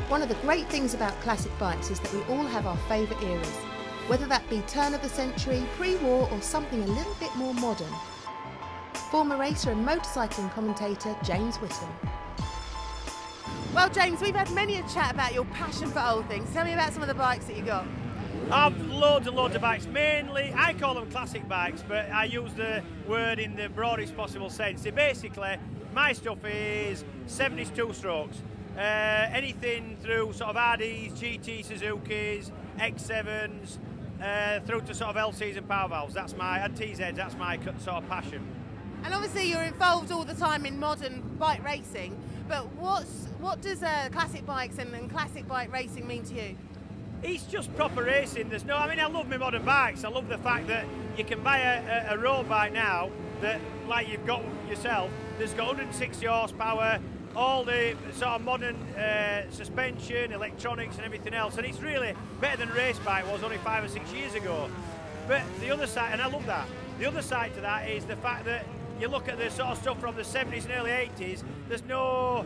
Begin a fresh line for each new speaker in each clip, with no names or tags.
One of the great things about classic bikes is that we all have our favourite eras, whether that be turn of the century, pre-war or something a little bit more modern. Former racer and motorcycling commentator James Whittam.
Well, James, we've had many a chat about your passion for old things. Tell me about some of the bikes that you got.
I've loads and loads of bikes. Mainly, I call them classic bikes, but I use the word in the broadest possible sense. Basically, my stuff is 70s two-strokes. Anything through sort of RDs, GT Suzukis, X7s, through to sort of LCs and power valves. And TZs, that's my sort of passion.
And obviously you're involved all the time in modern bike racing, but what does classic bikes and classic bike racing mean to you?
It's just proper racing. I love my modern bikes. I love the fact that you can buy a road bike now that, like you've got yourself, that's got 160 horsepower, all the sort of modern suspension, electronics and everything else, and it's really better than a race bike was only 5 or 6 years ago. But the other side, and I love that, the other side to that is the fact that you look at the sort of stuff from the 70s and early 80s, there's no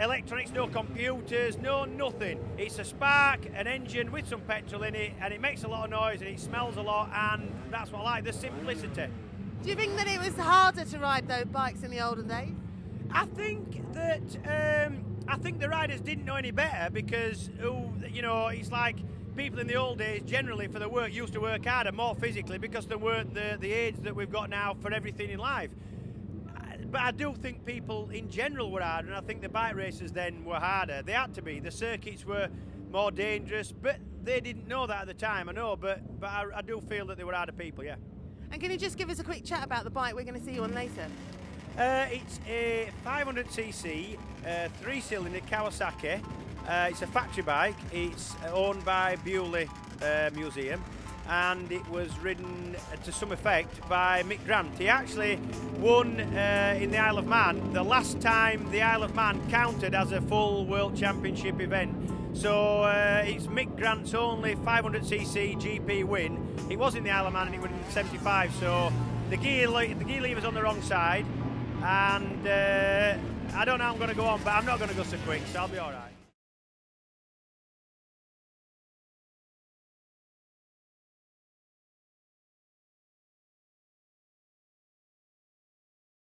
electronics, no computers, no nothing. It's a spark, an engine with some petrol in it, and it makes a lot of noise and it smells a lot, and that's what I like, the simplicity.
Do you think that it was harder to ride those bikes in the olden days?
I think that the riders didn't know any better because, it's like people in the old days generally for their work used to work harder, more physically, because there weren't the aids that we've got now for everything in life. But I do think people in general were harder, and I think the bike racers then were harder. They had to be. The circuits were more dangerous, but they didn't know that at the time, I know, but I do feel that they were harder people, yeah.
And can you just give us a quick chat about the bike we're going to see you on later?
It's a 500cc, 3-cylinder Kawasaki. It's a factory bike. It's owned by Bewley Museum, and it was ridden to some effect by Mick Grant. He actually won in the Isle of Man the last time the Isle of Man counted as a full World Championship event. So it's Mick Grant's only 500cc GP win. It was in the Isle of Man and it went in 75, so the gear lever's on the wrong side, and I don't know how I'm going to go on, but I'm not going to go so quick, so I'll be all right.